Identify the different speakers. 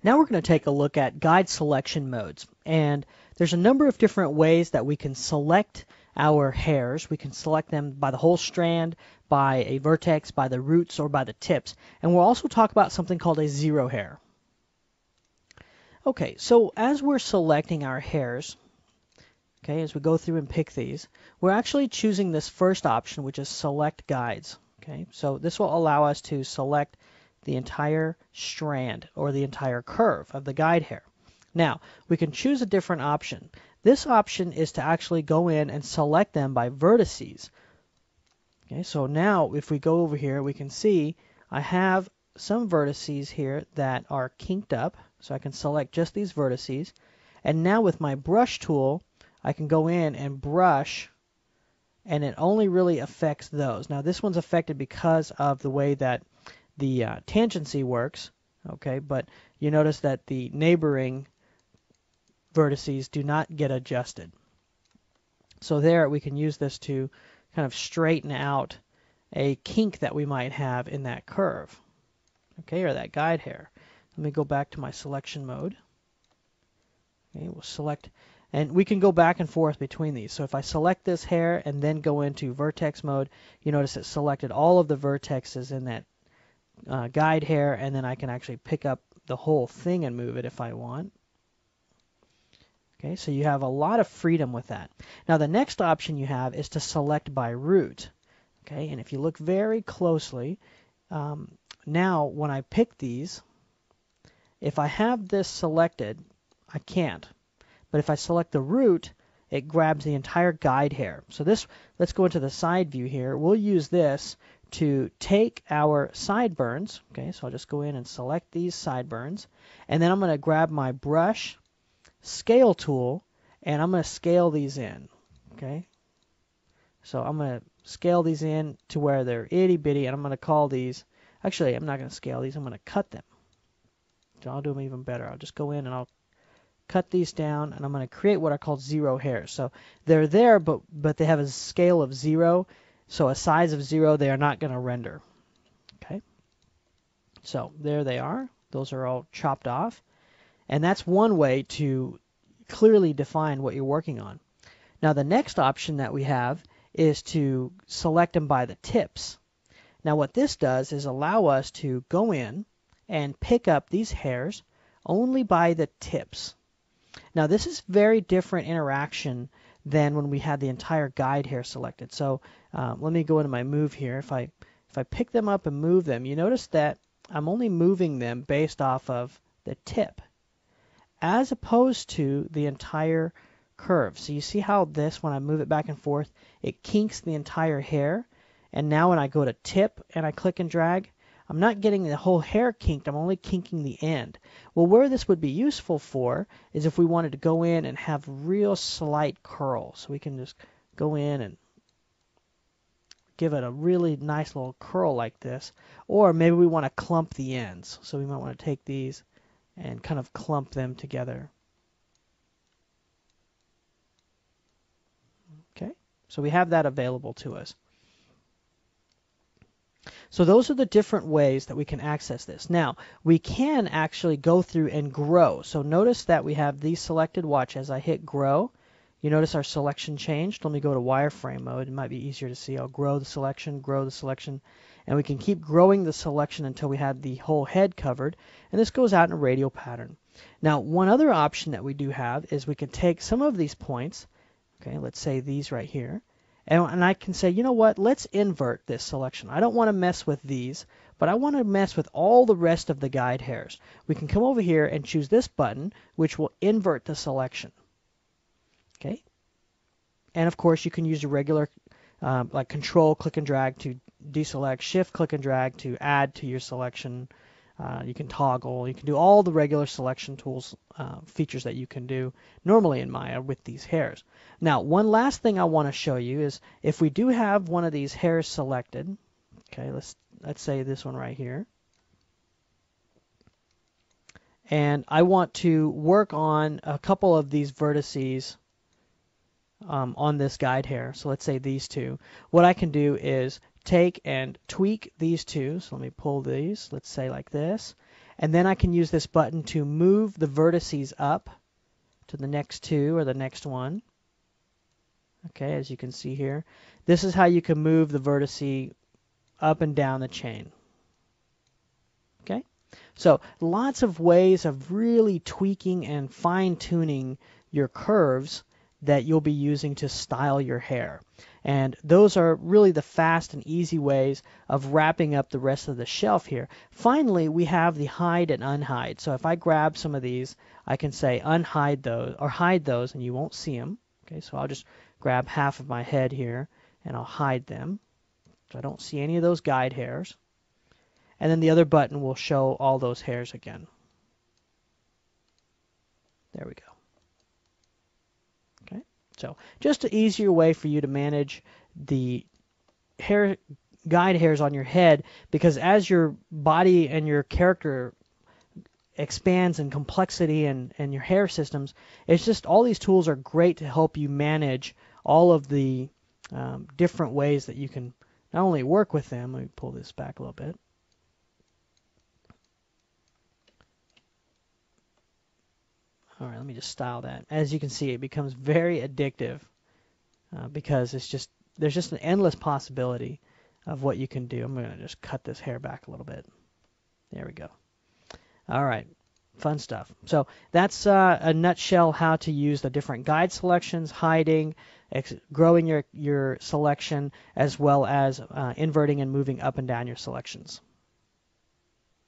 Speaker 1: Now we're going to take a look at guide selection modes. And there's a number of different ways that we can select our hairs. We can select them by the whole strand, by a vertex, by the roots, or by the tips. And we'll also talk about something called a zero hair. Okay, so as we're selecting our hairs, okay, as we go through and pick these, we're actually choosing this first option, which is select guides. Okay, so this will allow us to select the entire strand or the entire curve of the guide hair. Now, we can choose a different option. This option is to actually go in and select them by vertices. Okay, so now if we go over here, we can see I have some vertices here that are kinked up, so I can select just these vertices. And now with my brush tool, I can go in and brush, and it only really affects those. Now this one's affected because of the way that the tangency works, okay, but you notice that the neighboring vertices do not get adjusted. So there we can use this to kind of straighten out a kink that we might have in that curve, okay, or that guide hair. Let me go back to my selection mode. Okay, we'll select, and we can go back and forth between these. So if I select this hair and then go into vertex mode, you notice it selected all of the vertexes in that guide hair, and then I can actually pick up the whole thing and move it if I want. Okay, so you have a lot of freedom with that. Now the next option you have is to select by root. Okay, and if you look very closely, now when I pick these, if I have this selected, I can't. But if I select the root, it grabs the entire guide hair. So this, let's go into the side view here. We'll use this to take our sideburns. Okay, so I'll just go in and select these sideburns. And then I'm going to grab my brush scale tool, and I'm going to scale these in. Okay, so I'm going to scale these in to where they're itty bitty, and I'm going to call these, actually I'm not going to scale these, I'm going to cut them. So I'll do them even better. I'll just go in and I'll cut these down, and I'm going to create what are called zero hairs. So they're there, but they have a scale of 0, so a size of 0 they are not going to render. Okay, so there they are. Those are all chopped off, and that's one way to clearly define what you're working on. Now the next option that we have is to select them by the tips. Now what this does is allow us to go in and pick up these hairs only by the tips. Now this is very different interaction than when we had the entire guide hair selected. So let me go into my move here. If I pick them up and move them, you notice that I'm only moving them based off of the tip, as opposed to the entire curve. So you see how this, when I move it back and forth, it kinks the entire hair. And now when I go to tip and I click and drag, I'm not getting the whole hair kinked, I'm only kinking the end. Well, where this would be useful for is if we wanted to go in and have real slight curl. So we can just go in and give it a really nice little curl like this. Or maybe we want to clump the ends. So we might want to take these and kind of clump them together. Okay, so we have that available to us. So those are the different ways that we can access this. Now, we can actually go through and grow. So notice that we have these selected. Watch, as I hit grow, you notice our selection changed. Let me go to wireframe mode. It might be easier to see. I'll grow the selection, and we can keep growing the selection until we have the whole head covered. And this goes out in a radial pattern. Now, one other option that we do have is we can take some of these points, okay, let's say these right here, and I can say, you know what, let's invert this selection. I don't want to mess with these, but I want to mess with all the rest of the guide hairs. We can come over here and choose this button, which will invert the selection. Okay? And of course, you can use a regular, like Control, click and drag to deselect, Shift, click and drag to add to your selection. You can toggle. You can do all the regular selection tools, features that you can do normally in Maya with these hairs. Now, one last thing I want to show you is if we do have one of these hairs selected, okay, let's say this one right here, and I want to work on a couple of these vertices on this guide hair. So let's say these two. What I can do is take and tweak these two. So let me pull these, let's say like this. And then I can use this button to move the vertices up to the next two or the next one. Okay, as you can see here. This is how you can move the vertice up and down the chain. Okay, so lots of ways of really tweaking and fine-tuning your curves that you'll be using to style your hair. And those are really the fast and easy ways of wrapping up the rest of the shelf here. Finally, we have the hide and unhide. So if I grab some of these, I can say unhide those or hide those and you won't see them. Okay, so I'll just grab half of my head here and I'll hide them. So I don't see any of those guide hairs. And then the other button will show all those hairs again. There we go. Okay, so just an easier way for you to manage the hair guide hairs on your head, because as your body and your character expands in complexity and your hair systems, it's just all these tools are great to help you manage all of the different ways that you can not only work with them. Let me pull this back a little bit. All right, let me just style that. As you can see, it becomes very addictive because there's just an endless possibility of what you can do. I'm going to just cut this hair back a little bit. There we go. All right, fun stuff. So that's a nutshell how to use the different guide selections, hiding, growing your selection, as well as inverting and moving up and down your selections.